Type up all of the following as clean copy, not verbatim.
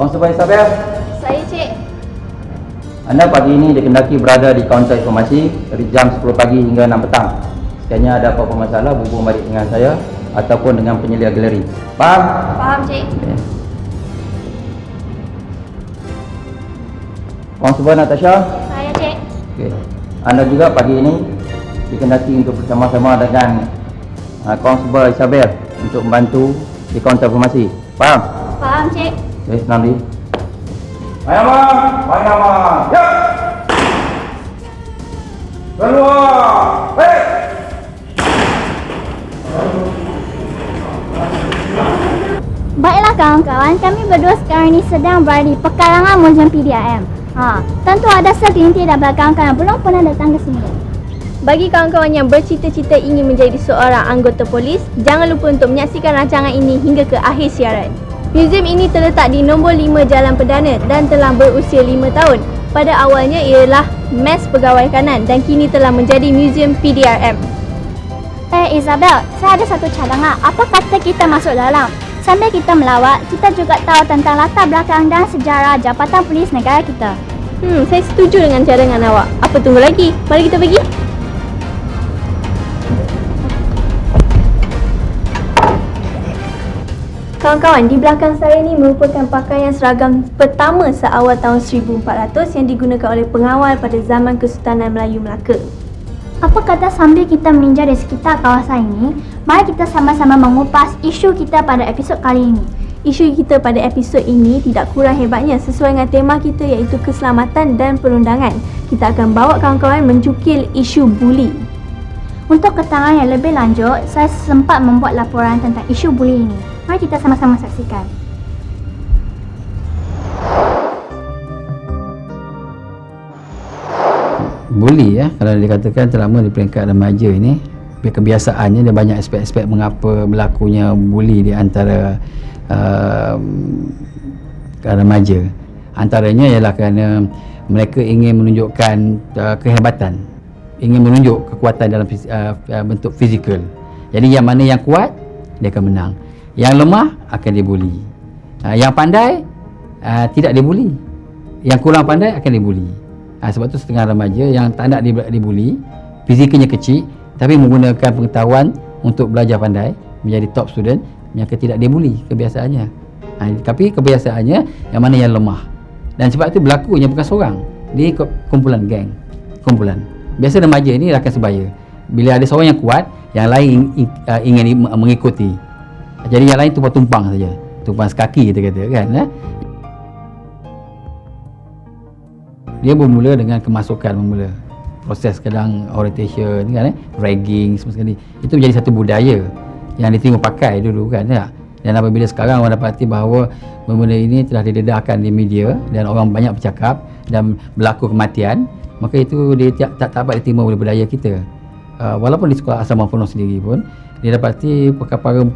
Konstebel Isabel, Saya Cik. anda pagi ini dikendaki berada di kaunter informasi dari jam 10 pagi hingga 6 petang. Sekiranya ada apa-apa masalah, hubung balik dengan saya ataupun dengan penyelia galeri. Faham? Faham Cik. Okay. Konstebel Natasha, Saya Cik. okay. Anda juga pagi ini dikendaki untuk bersama-sama dengan Konstebel Isabel untuk membantu di kaunter informasi. Faham? Faham Cik. Okay, senang di. Baik nama. Ya. Keluar. Baik. Baiklah kawan-kawan, kami berdua sekarang ini sedang berada di pekarangan Museum PDRM. Tentu ada segelintir daripada kawan-kawan yang belum pernah datang ke sini. Bagi kawan-kawan yang bercita-cita ingin menjadi seorang anggota polis, jangan lupa untuk menyaksikan rancangan ini hingga ke akhir siaran. Museum ini terletak di nombor 5 Jalan Perdana dan telah berusia 5 tahun. Pada awalnya ialah Mes Pegawai Kanan dan kini telah menjadi Museum PDRM. Isabel, saya ada satu cadangan. Apa kata kita masuk dalam? Sambil kita melawat, kita juga tahu tentang latar belakang dan sejarah Jabatan Polis Negara kita. Saya setuju dengan cadangan awak. Apa tunggu lagi? Mari kita pergi. Kawan-kawan, di belakang saya ini merupakan pakaian seragam pertama seawal tahun 1400 yang digunakan oleh pengawal pada zaman Kesultanan Melayu Melaka. Apa kata sambil kita meninjau di sekitar kawasan ini, mari kita sama-sama mengupas isu kita pada episod kali ini. Isu kita pada episod ini tidak kurang hebatnya sesuai dengan tema kita iaitu keselamatan dan perundangan. Kita akan bawa kawan-kawan menjukil isu buli. Untuk keterangan yang lebih lanjut, saya sempat membuat laporan tentang isu buli ini. Mari kita sama-sama saksikan. Buli kalau dikatakan terlama di peringkat remaja ini, kebiasaannya dia banyak aspek-aspek mengapa berlakunya buli di antara remaja. Antaranya ialah kerana mereka ingin menunjukkan kehebatan, ingin menunjuk kekuatan dalam bentuk fizikal. Jadi yang mana yang kuat, dia akan menang. Yang lemah akan dibuli. Yang pandai tidak dibuli. Yang kurang pandai akan dibuli. Sebab tu setengah remaja yang tak nak dibuli, fizikalnya kecil tapi menggunakan pengetahuan untuk belajar pandai, menjadi top student, mereka tidak dibuli kebiasaannya. Tapi kebiasaannya yang mana yang lemah. Dan sebab tu berlakunya bukan seorang, dia kumpulan geng, kumpulan. Biasa remaja ni rakan sebaya. Bila ada seorang yang kuat, yang lain ingin mengikuti. Jadi yang lain tumpang saja, tumpang sekaki kita kata kan. Dia bermula dengan kemasukan bermula. Proses kadang orientation kan, ragging semua sekali. Itu menjadi satu budaya yang diterima pakai dulu kan. Dan apabila sekarang orang dapati bahawa benda ini telah didedahkan di media dan orang banyak bercakap dan berlaku kematian, maka itu dia tak dapat diterima oleh budaya kita. Walaupun di sekolah asrama penuh sendiri pun dia dapati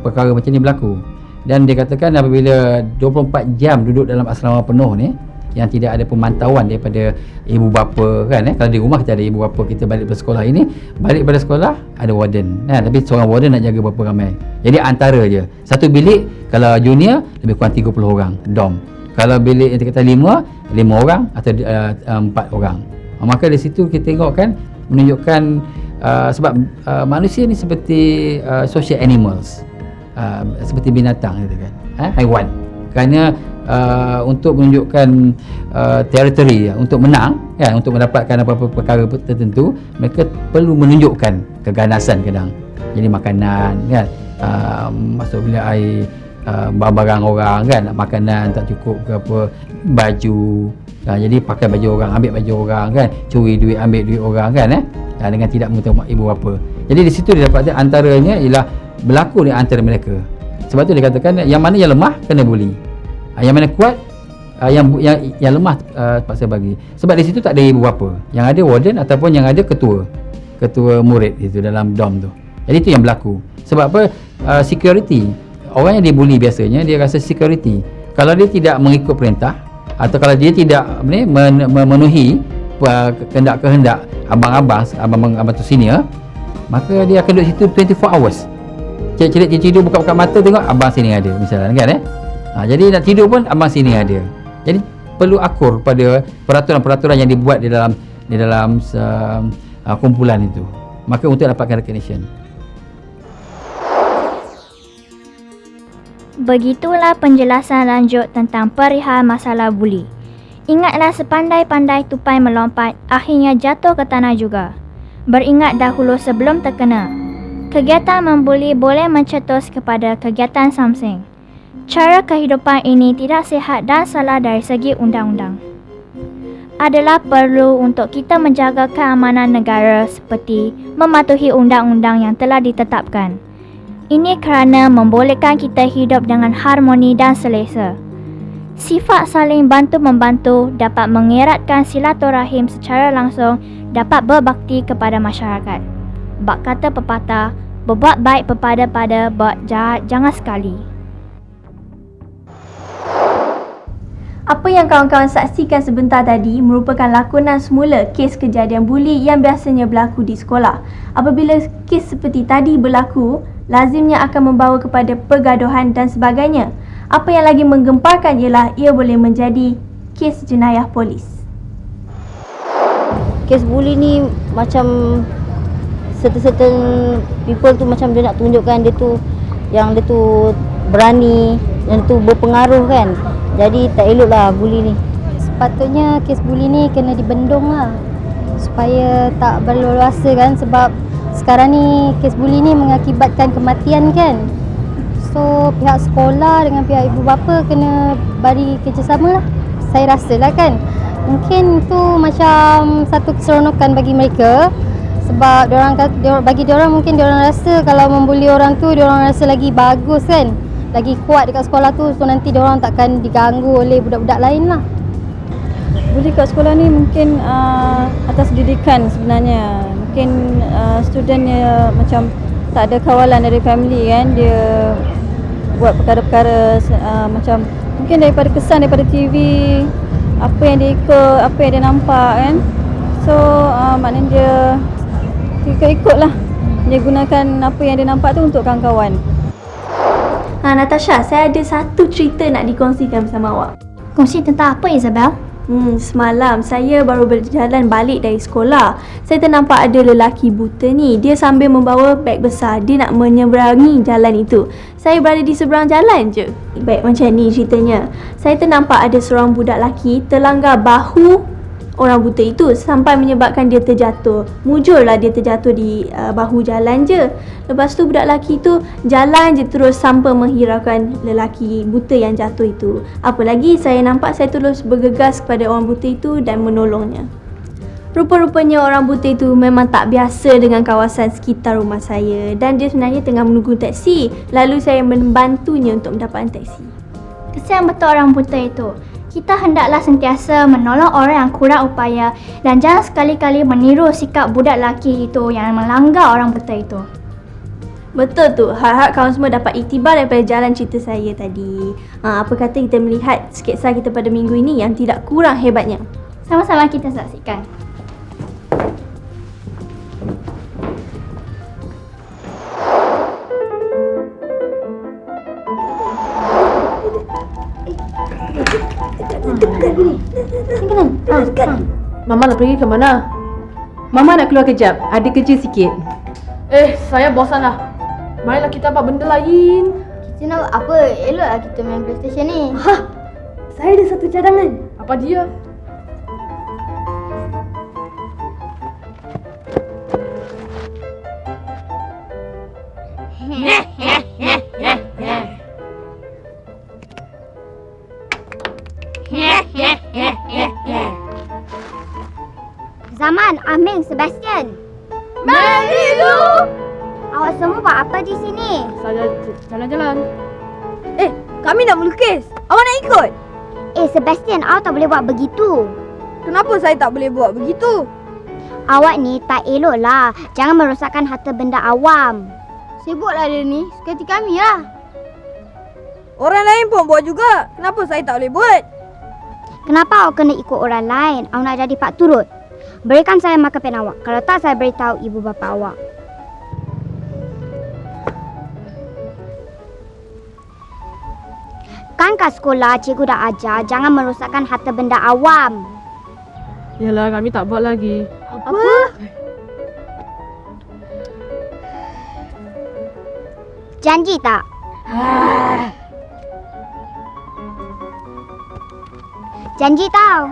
perkara macam ni berlaku. Dan dia katakan apabila 24 jam duduk dalam asrama penuh ni yang tidak ada pemantauan daripada ibu bapa kan, kalau di rumah kita ada ibu bapa kita, balik pada sekolah ini, balik pada sekolah ada warden tapi seorang warden nak jaga berapa ramai. Jadi antara je satu bilik, kalau junior lebih kurang 30 orang dorm, kalau bilik yang kita kata 5 orang atau 4 orang. Maka di situ kita tengok kan, menunjukkan sebab manusia ni seperti social animals, seperti binatang gitu kan, haiwan. Kerana untuk menunjukkan teritori, untuk menang kan, untuk mendapatkan apa-apa perkara tertentu, mereka perlu menunjukkan keganasan kadang. Jadi makanan kan, masuk bilik air, barang-barang orang kan, makanan tak cukup ke apa, baju, jadi pakai baju orang, ambil baju orang kan, curi duit, ambil duit orang kan, dengan tidak mengetahui ibu bapa. Jadi di situ dia dapat antaranya ialah berlaku di antara mereka. Sebab tu dia katakan yang mana yang lemah kena bully, yang mana kuat, yang lemah paksa bagi. Sebab di situ tak ada ibu bapa, yang ada warden ataupun yang ada ketua murid itu dalam dom tu. Jadi itu yang berlaku. Sebab apa? Security. Orang yang dibuli biasanya dia rasa security. Kalau dia tidak mengikut perintah atau kalau dia tidak memenuhi kehendak abang tu senior, maka dia akan duduk situ 24 hours. Celik tidur buka mata tengok abang sini ada misalnya kan. Jadi nak tidur pun abang sini ada. Jadi perlu akur pada peraturan-peraturan yang dibuat di dalam kumpulan itu. Maka untuk dapatkan recognition. Begitulah penjelasan lanjut tentang perihal masalah buli. Ingatlah sepandai-pandai tupai melompat, akhirnya jatuh ke tanah juga. Beringat dahulu sebelum terkena. Kegiatan membuli boleh mencetus kepada kegiatan something. Cara kehidupan ini tidak sihat dan salah dari segi undang-undang. Adalah perlu untuk kita menjaga keamanan negara seperti mematuhi undang-undang yang telah ditetapkan. Ini kerana membolehkan kita hidup dengan harmoni dan selesa. Sifat saling bantu-membantu dapat mengeratkan silaturahim secara langsung, dapat berbakti kepada masyarakat. Bak kata pepatah, berbuat baik pada, buat jahat jangan sekali. Apa yang kawan-kawan saksikan sebentar tadi merupakan lakonan semula kes kejadian buli yang biasanya berlaku di sekolah. Apabila kes seperti tadi berlaku, lazimnya akan membawa kepada pergaduhan dan sebagainya. Apa yang lagi menggemparkan ialah ia boleh menjadi kes jenayah polis. Kes buli ni macam certain people tu macam dia nak tunjukkan dia tu berani, yang tu berpengaruh kan. Jadi tak elok lah buli ni. Sepatutnya kes buli ni kena dibendung lah supaya tak berleluasa kan, sebab sekarang ni kes buli ni mengakibatkan kematian kan. So pihak sekolah dengan pihak ibu bapa kena bagi kerjasama lah. Saya rasa lah kan, mungkin tu macam satu keseronokan bagi mereka. Sebab bagi diorang mungkin diorang rasa kalau membuli orang tu, diorang rasa lagi bagus kan, lagi kuat dekat sekolah tu. So nanti diorang takkan diganggu oleh budak-budak lain lah. Buli kat sekolah ni mungkin atas didikan sebenarnya. Mungkin student dia macam tak ada kawalan dari family kan. Dia buat perkara-perkara macam mungkin daripada kesan daripada TV, apa yang dia ikut, apa yang dia nampak kan. So maknanya dia ikut lah. Dia gunakan apa yang dia nampak tu untuk kawan-kawan. Natasha, saya ada satu cerita nak dikongsikan bersama awak. Kongsi tentang apa, Isabel? Semalam saya baru berjalan balik dari sekolah. Saya ternampak ada lelaki buta ni. Dia sambil membawa beg besar. Dia nak menyeberangi jalan itu. Saya berada di seberang jalan je. Baik, macam ni ceritanya. Saya ternampak ada seorang budak lelaki terlanggar bahu orang buta itu sampai menyebabkan dia terjatuh. Mujurlah dia terjatuh di bahu jalan je. Lepas tu budak lelaki tu jalan je terus sampai menghiraukan lelaki buta yang jatuh itu. Apa lagi, saya nampak saya terus bergegas kepada orang buta itu dan menolongnya. Rupa-rupanya orang buta itu memang tak biasa dengan kawasan sekitar rumah saya dan dia sebenarnya tengah menunggu teksi. Lalu saya membantunya untuk mendapatkan teksi. Kesian betul orang buta itu. Kita hendaklah sentiasa menolong orang yang kurang upaya dan jangan sekali-kali meniru sikap budak lelaki itu yang melanggar orang buta itu. Betul tu. Harap kawan semua dapat iktibar daripada jalan cerita saya tadi. Apa kata kita melihat sketsa kita pada minggu ini yang tidak kurang hebatnya. Sama-sama kita saksikan. Mama nak pergi ke mana? Mama nak keluar kejap. Ada kerja sikit. Saya bosan lah. Marilah kita buat benda lain. Kita nak buat apa? Eloklah kita main PlayStation ni. Saya ada satu cadangan. Apa dia? Zaman, Aming, Sebastian. Marilu! Awak semua buat apa di sini? Saya jalan-jalan. Kami nak melukis. Awak nak ikut? Sebastian, awak tak boleh buat begitu. Kenapa saya tak boleh buat begitu? Awak ni tak elok lah. Jangan merosakkan harta benda awam. Sibuklah dia ni. Suka hati kami lah. Orang lain pun buat juga. Kenapa saya tak boleh buat? Kenapa awak kena ikut orang lain? Awak nak jadi pak turut? Berikan saya marker pen awak. Kalau tak, saya beritahu ibu bapa awak. Kan kat sekolah cikgu dah ajar jangan merosakkan harta benda awam. Yalah, kami tak buat lagi. Apa? Janji tak? Janji tau.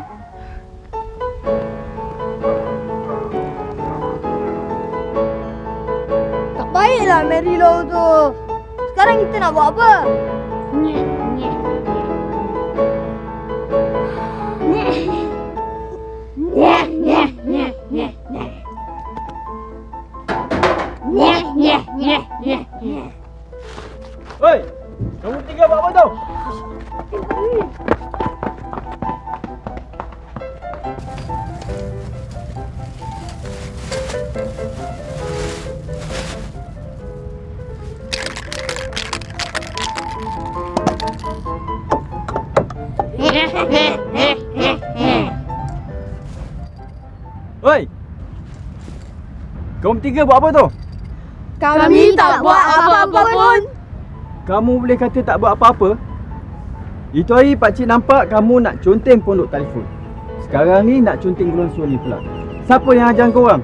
Tak baiklah Marilu tu. Sekarang kita nak buat apa? Hei, kamu tiga buat apa tau? Hei, kamu tiga buat apa tu? Kami tak buat apa-apa pun. Kamu boleh kata tak buat apa-apa? Itu hari pakcik nampak kamu nak conteng pondok telefon. Sekarang ni nak conteng gelonsor ni pula. Siapa yang ajar korang?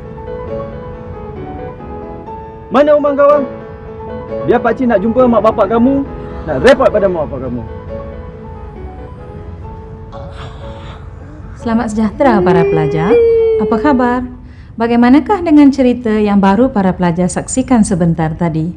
Mana rumah korang? Biar pakcik nak jumpa mak bapak kamu, nak report pada mak bapak kamu. Selamat sejahtera para pelajar. Apa khabar? Bagaimanakah dengan cerita yang baru para pelajar saksikan sebentar tadi?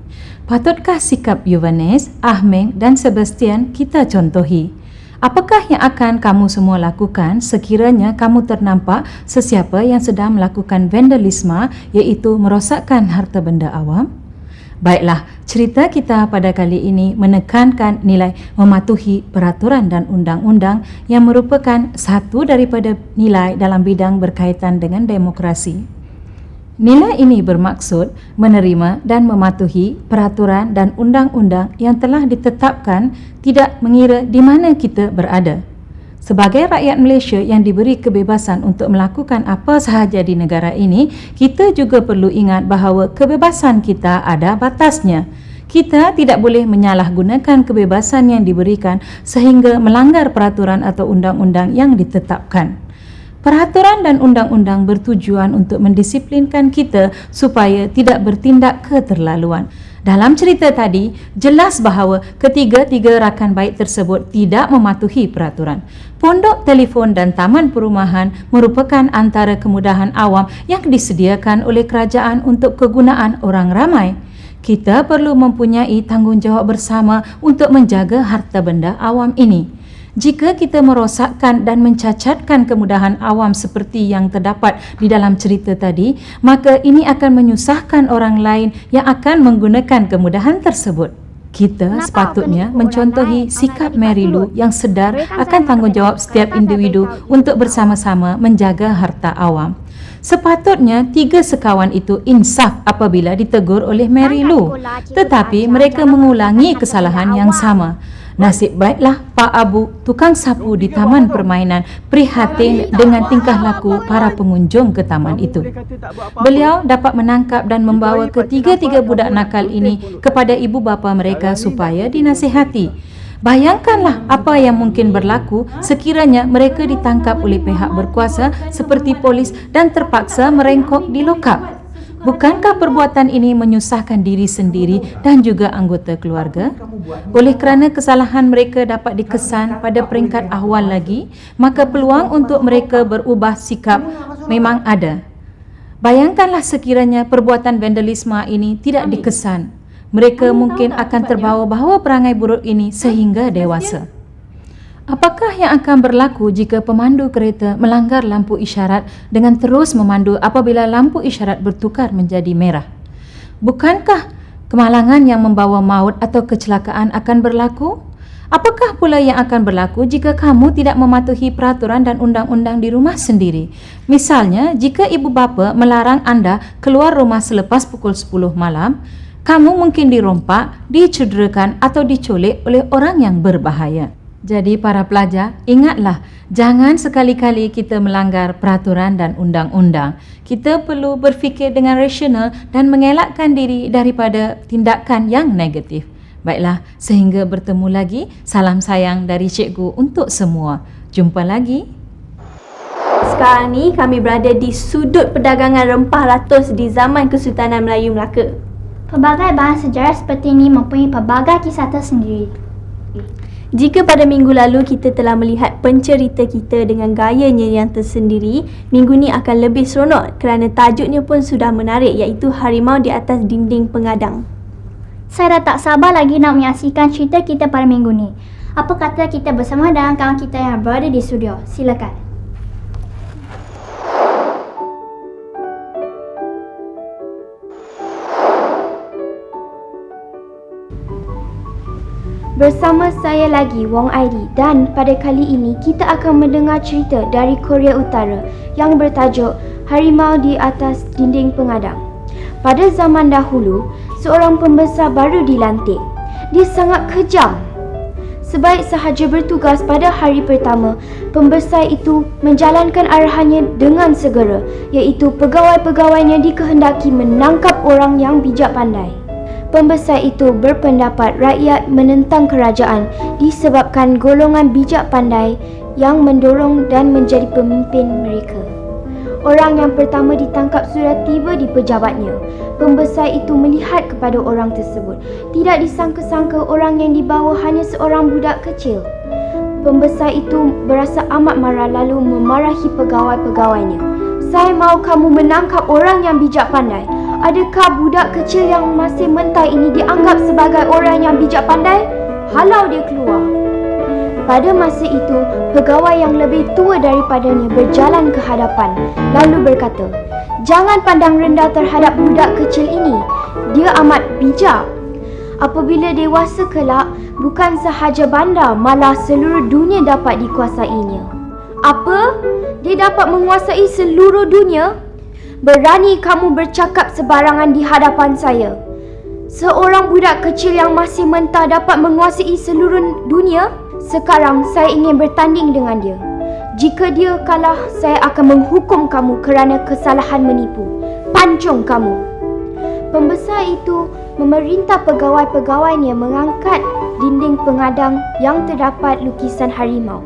Patutkah sikap Yuvanes, Ahmeng dan Sebastian kita contohi? Apakah yang akan kamu semua lakukan sekiranya kamu ternampak sesiapa yang sedang melakukan vandalisme, iaitu merosakkan harta benda awam? Baiklah, cerita kita pada kali ini menekankan nilai mematuhi peraturan dan undang-undang yang merupakan satu daripada nilai dalam bidang berkaitan dengan demokrasi. Nilai ini bermaksud menerima dan mematuhi peraturan dan undang-undang yang telah ditetapkan, tidak mengira di mana kita berada. Sebagai rakyat Malaysia yang diberi kebebasan untuk melakukan apa sahaja di negara ini, kita juga perlu ingat bahawa kebebasan kita ada batasnya. Kita tidak boleh menyalahgunakan kebebasan yang diberikan sehingga melanggar peraturan atau undang-undang yang ditetapkan. Peraturan dan undang-undang bertujuan untuk mendisiplinkan kita supaya tidak bertindak keterlaluan. Dalam cerita tadi, jelas bahawa ketiga-tiga rakan baik tersebut tidak mematuhi peraturan. Pondok telefon dan taman perumahan merupakan antara kemudahan awam yang disediakan oleh kerajaan untuk kegunaan orang ramai. Kita perlu mempunyai tanggungjawab bersama untuk menjaga harta benda awam ini. Jika kita merosakkan dan mencacatkan kemudahan awam seperti yang terdapat di dalam cerita tadi, maka ini akan menyusahkan orang lain yang akan menggunakan kemudahan tersebut. Kita sepatutnya mencontohi sikap Marilu yang sedar akan tanggungjawab setiap individu untuk bersama-sama menjaga harta awam. Sepatutnya tiga sekawan itu insaf apabila ditegur oleh Marilu, tetapi mereka mengulangi kesalahan yang sama. Nasib baiklah Pak Abu, tukang sapu di taman permainan, prihatin dengan tingkah laku para pengunjung ke taman itu. Beliau dapat menangkap dan membawa ketiga-tiga budak nakal ini kepada ibu bapa mereka supaya dinasihati. Bayangkanlah apa yang mungkin berlaku sekiranya mereka ditangkap oleh pihak berkuasa seperti polis dan terpaksa merengkok di lokap. Bukankah perbuatan ini menyusahkan diri sendiri dan juga anggota keluarga? Oleh kerana kesalahan mereka dapat dikesan pada peringkat awal lagi, maka peluang untuk mereka berubah sikap memang ada. Bayangkanlah sekiranya perbuatan vandalisme ini tidak dikesan. Mereka mungkin akan terbawa-bawa perangai buruk ini sehingga dewasa. Apakah yang akan berlaku jika pemandu kereta melanggar lampu isyarat dengan terus memandu apabila lampu isyarat bertukar menjadi merah? Bukankah kemalangan yang membawa maut atau kecelakaan akan berlaku? Apakah pula yang akan berlaku jika kamu tidak mematuhi peraturan dan undang-undang di rumah sendiri? Misalnya, jika ibu bapa melarang anda keluar rumah selepas pukul 10 malam, kamu mungkin dirompak, dicederakan atau diculik oleh orang yang berbahaya. Jadi para pelajar, ingatlah, jangan sekali-kali kita melanggar peraturan dan undang-undang. Kita perlu berfikir dengan rasional dan mengelakkan diri daripada tindakan yang negatif. Baiklah, sehingga bertemu lagi, salam sayang dari cikgu untuk semua. Jumpa lagi. Sekarang ni kami berada di sudut perdagangan rempah ratus di zaman Kesultanan Melayu Melaka. Pelbagai bahan sejarah seperti ini mempunyai pelbagai kisah tersendiri. Jika pada minggu lalu kita telah melihat pencerita kita dengan gayanya yang tersendiri, minggu ni akan lebih seronok kerana tajuknya pun sudah menarik, iaitu Harimau di Atas Dinding Pengadang. Saya dah tak sabar lagi nak menyaksikan cerita kita pada minggu ni. Apa kata kita bersama dengan kawan kita yang berada di studio? Silakan. Bersama saya lagi, Wong Airi, dan pada kali ini kita akan mendengar cerita dari Korea Utara yang bertajuk Harimau di Atas Dinding Pengadang. Pada zaman dahulu, seorang pembesar baru dilantik. Dia sangat kejam. Sebaik sahaja bertugas pada hari pertama, pembesar itu menjalankan arahannya dengan segera, iaitu pegawai-pegawainya dikehendaki menangkap orang yang bijak pandai. Pembesar itu berpendapat rakyat menentang kerajaan disebabkan golongan bijak pandai yang mendorong dan menjadi pemimpin mereka. Orang yang pertama ditangkap sudah tiba di pejabatnya. Pembesar itu melihat kepada orang tersebut. Tidak disangka-sangka orang yang dibawa hanya seorang budak kecil. Pembesar itu berasa amat marah lalu memarahi pegawai-pegawainya. Saya mahu kamu menangkap orang yang bijak pandai. Adakah budak kecil yang masih mentah ini dianggap sebagai orang yang bijak pandai? Halau dia keluar. Pada masa itu, pegawai yang lebih tua daripadanya berjalan ke hadapan lalu berkata, "Jangan pandang rendah terhadap budak kecil ini. Dia amat bijak. Apabila dewasa kelak, bukan sahaja bandar, malah seluruh dunia dapat dikuasainya." "Apa? Dia dapat menguasai seluruh dunia? Berani kamu bercakap sebarangan di hadapan saya? Seorang budak kecil yang masih mentah dapat menguasai seluruh dunia? Sekarang saya ingin bertanding dengan dia. Jika dia kalah, saya akan menghukum kamu kerana kesalahan menipu. Pancung kamu." Pembesar itu memerintah pegawai-pegawainya mengangkat dinding pengadang yang terdapat lukisan harimau.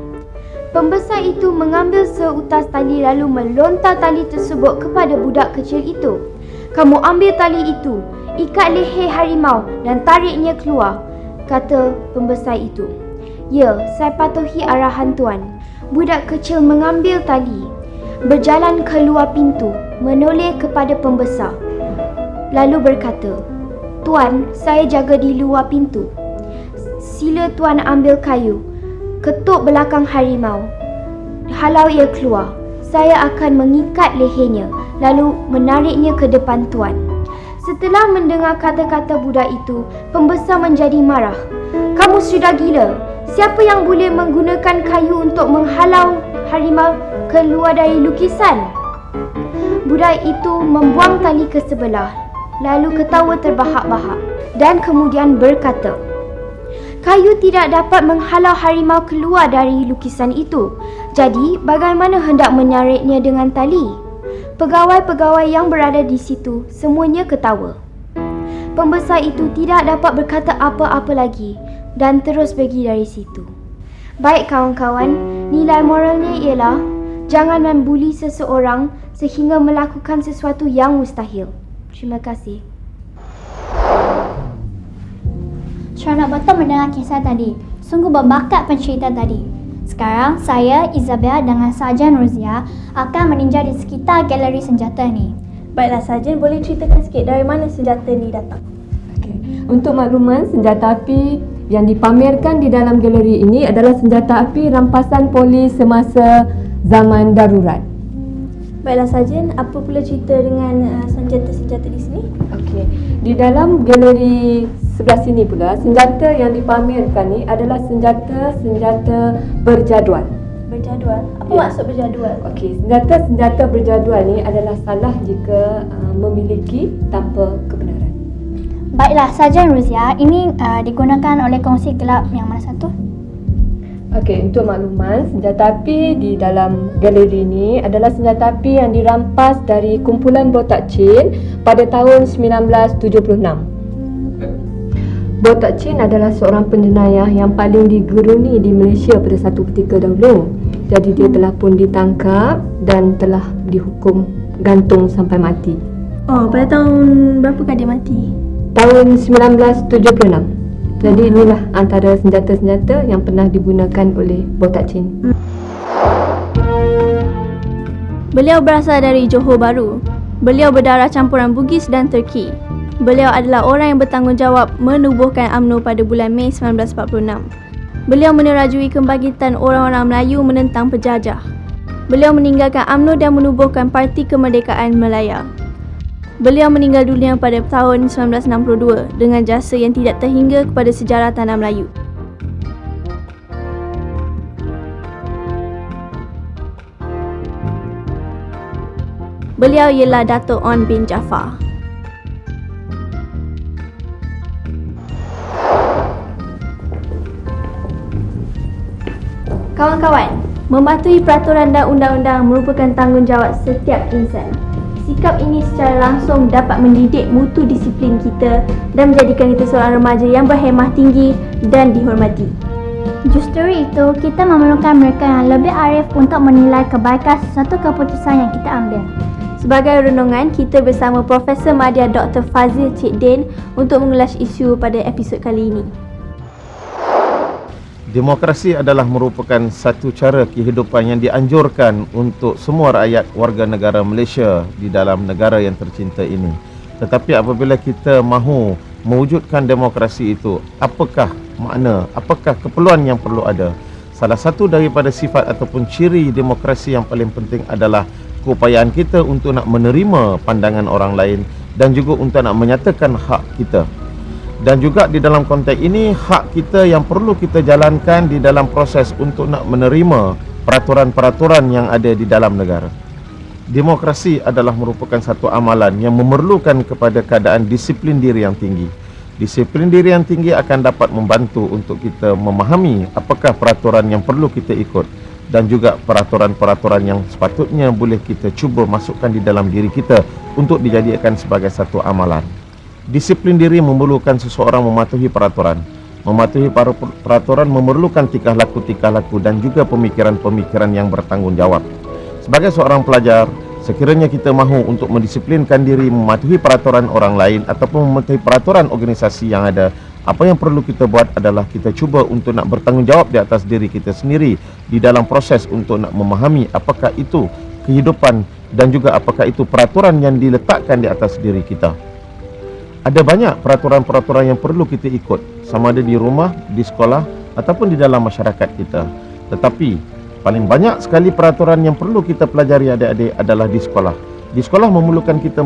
Pembesar itu mengambil seutas tali lalu melontar tali tersebut kepada budak kecil itu. "Kamu ambil tali itu, ikat leher harimau dan tariknya keluar," kata pembesar itu. "Ya, saya patuhi arahan tuan." Budak kecil mengambil tali, berjalan keluar pintu, menoleh kepada pembesar. Lalu berkata, "Tuan, saya jaga di luar pintu. Sila tuan ambil kayu, ketuk belakang harimau. Halau ia keluar. Saya akan mengikat lehernya, lalu menariknya ke depan tuan." Setelah mendengar kata-kata budak itu, pembesar menjadi marah. "Kamu sudah gila. Siapa yang boleh menggunakan kayu untuk menghalau harimau keluar dari lukisan?" Budak itu membuang tali ke sebelah, lalu ketawa terbahak-bahak dan kemudian berkata, "Kayu tidak dapat menghalau harimau keluar dari lukisan itu. Jadi, bagaimana hendak menariknya dengan tali?" Pegawai-pegawai yang berada di situ semuanya ketawa. Pembesar itu tidak dapat berkata apa-apa lagi dan terus pergi dari situ. Baik kawan-kawan, nilai moralnya ialah jangan membuli seseorang sehingga melakukan sesuatu yang mustahil. Terima kasih. Seronok betul mendengar kisah tadi. Sungguh berbakat pencerita tadi. Sekarang saya, Isabel dengan Sarjan Rozia akan meninjau di sekitar galeri senjata ni. Baiklah Sarjan, boleh ceritakan sikit dari mana senjata ni datang? Okey. Untuk makluman, senjata api yang dipamerkan di dalam galeri ini adalah senjata api rampasan polis semasa zaman darurat. Baiklah Sarjan, apa pula cerita dengan senjata-senjata di sini? Okey, di dalam galeri sebelah sini pula, senjata yang dipamerkan ni adalah senjata berjadual. Berjadual? Apa maksud berjadual? Okey, senjata berjadual ni adalah salah jika memiliki tanpa kebenaran. Baiklah, Sarjan Ruzia, ini digunakan oleh kongsi gelap yang mana satu? Okey, untuk makluman, senjata api di dalam galeri ini adalah senjata api yang dirampas dari kumpulan Botak Chin pada tahun 1976. Botak Chin adalah seorang penjenayah yang paling digeruni di Malaysia pada satu ketika dahulu. Jadi dia telah pun ditangkap dan telah dihukum gantung sampai mati. Oh, pada tahun berapakah dia mati? Tahun 1976. Jadi inilah antara senjata-senjata yang pernah digunakan oleh Botak Chin. Beliau berasal dari Johor Bahru. Beliau berdarah campuran Bugis dan Turki. Beliau adalah orang yang bertanggungjawab menubuhkan UMNO pada bulan Mei 1946. Beliau menerajui kebangkitan orang-orang Melayu menentang penjajah. Beliau meninggalkan UMNO dan menubuhkan Parti Kemerdekaan Melaya. Beliau meninggal dunia pada tahun 1962 dengan jasa yang tidak terhingga kepada sejarah tanah Melayu. Beliau ialah Dato' On bin Jaafar. Kawan-kawan, mematuhi peraturan dan undang-undang merupakan tanggungjawab setiap insan. Sikap ini secara langsung dapat mendidik mutu disiplin kita dan menjadikan kita seorang remaja yang berhemah tinggi dan dihormati. Justru itu, kita memerlukan mereka yang lebih arif untuk menilai kebaikan sesuatu keputusan yang kita ambil. Sebagai renungan, kita bersama Profesor Madya Dr. Fazil Cik Din untuk mengulas isu pada episod kali ini. Demokrasi adalah merupakan satu cara kehidupan yang dianjurkan untuk semua rakyat warga negara Malaysia di dalam negara yang tercinta ini. Tetapi apabila kita mahu mewujudkan demokrasi itu, apakah makna, apakah keperluan yang perlu ada? Salah satu daripada sifat ataupun ciri demokrasi yang paling penting adalah keupayaan kita untuk nak menerima pandangan orang lain dan juga untuk nak menyatakan hak kita. Dan juga di dalam konteks ini, hak kita yang perlu kita jalankan di dalam proses untuk nak menerima peraturan-peraturan yang ada di dalam negara. Demokrasi adalah merupakan satu amalan yang memerlukan kepada keadaan disiplin diri yang tinggi. Disiplin diri yang tinggi akan dapat membantu untuk kita memahami apakah peraturan yang perlu kita ikut dan juga peraturan-peraturan yang sepatutnya boleh kita cuba masukkan di dalam diri kita untuk dijadikan sebagai satu amalan. Disiplin diri memerlukan seseorang mematuhi peraturan. Mematuhi peraturan memerlukan tingkah laku dan juga pemikiran-pemikiran yang bertanggungjawab. Sebagai seorang pelajar, sekiranya kita mahu untuk mendisiplinkan diri mematuhi peraturan orang lain ataupun mematuhi peraturan organisasi yang ada, apa yang perlu kita buat adalah kita cuba untuk nak bertanggungjawab di atas diri kita sendiri di dalam proses untuk nak memahami apakah itu kehidupan dan juga apakah itu peraturan yang diletakkan di atas diri kita. Ada banyak peraturan-peraturan yang perlu kita ikut, sama ada di rumah, di sekolah ataupun di dalam masyarakat kita. Tetapi paling banyak sekali peraturan yang perlu kita pelajari adik-adik adalah di sekolah. Di sekolah memerlukan kita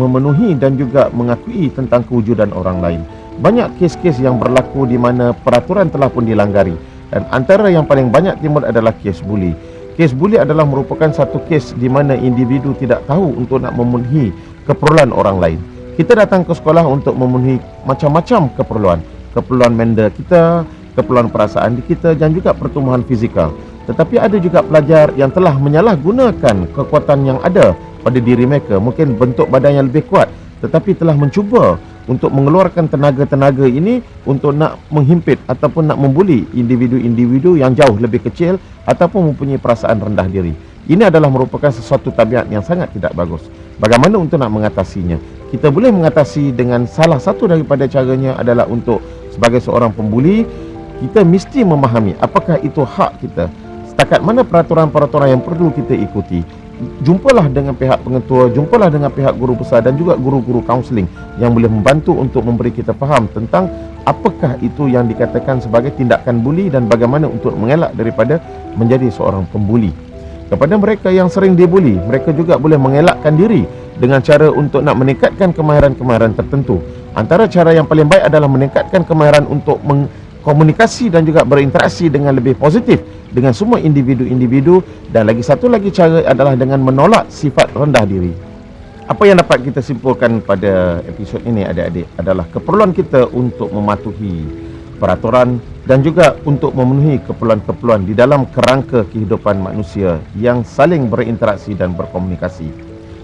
memenuhi dan juga mengakui tentang kewujudan orang lain. Banyak kes-kes yang berlaku di mana peraturan telah pun dilanggari, dan antara yang paling banyak timbul adalah kes buli. Kes buli adalah merupakan satu kes di mana individu tidak tahu untuk nak memenuhi keperluan orang lain. Kita datang ke sekolah untuk memenuhi macam-macam keperluan. Keperluan mental kita, keperluan perasaan kita dan juga pertumbuhan fizikal. Tetapi ada juga pelajar yang telah menyalahgunakan kekuatan yang ada pada diri mereka. Mungkin bentuk badan yang lebih kuat, tetapi telah mencuba untuk mengeluarkan tenaga-tenaga ini untuk nak menghimpit ataupun nak membuli individu-individu yang jauh lebih kecil ataupun mempunyai perasaan rendah diri. Ini adalah merupakan sesuatu tabiat yang sangat tidak bagus. Bagaimana untuk nak mengatasinya? Kita boleh mengatasi dengan salah satu daripada caranya adalah untuk sebagai seorang pembuli, kita mesti memahami apakah itu hak kita. Setakat mana peraturan-peraturan yang perlu kita ikuti. Jumpalah dengan pihak pengetua, jumpalah dengan pihak guru besar dan juga guru-guru kaunseling yang boleh membantu untuk memberi kita faham tentang apakah itu yang dikatakan sebagai tindakan buli dan bagaimana untuk mengelak daripada menjadi seorang pembuli. Kepada mereka yang sering dibuli, mereka juga boleh mengelakkan diri dengan cara untuk nak meningkatkan kemahiran-kemahiran tertentu. Antara cara yang paling baik adalah meningkatkan kemahiran untuk komunikasi dan juga berinteraksi dengan lebih positif dengan semua individu-individu, dan lagi satu lagi cara adalah dengan menolak sifat rendah diri. Apa yang dapat kita simpulkan pada episod ini adik-adik adalah keperluan kita untuk mematuhi peraturan dan juga untuk memenuhi keperluan-keperluan di dalam kerangka kehidupan manusia yang saling berinteraksi dan berkomunikasi.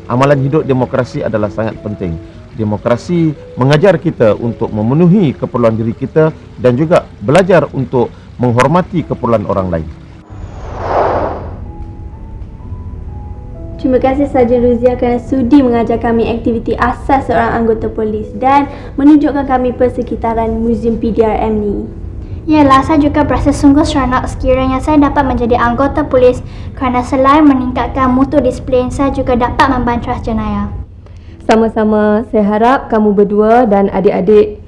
Amalan hidup demokrasi adalah sangat penting. Demokrasi mengajar kita untuk memenuhi keperluan diri kita dan juga belajar untuk menghormati keperluan orang lain. Terima kasih Sarjan Ruzia kerana sudi mengajar kami aktiviti asas seorang anggota polis dan menunjukkan kami persekitaran Muzium PDRM ni. Yalah, saya juga berasa sungguh seronok sekiranya saya dapat menjadi anggota polis kerana selain meningkatkan mutu disiplin, saya juga dapat membantas jenayah. Sama-sama, saya harap kamu berdua dan adik-adik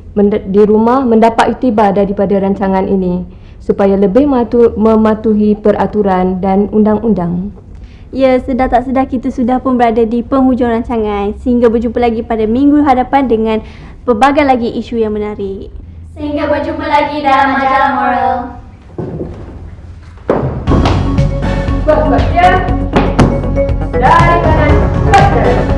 di rumah mendapat iktibar daripada rancangan ini supaya lebih mematuhi peraturan dan undang-undang. Ya, sedar tak sedar kita sudah pun berada di penghujung rancangan. Sehingga berjumpa lagi pada minggu hadapan dengan pelbagai lagi isu yang menarik. Sehingga berjumpa lagi dalam majalah moral. Buat-buat dia. Dari kanan ke kiri.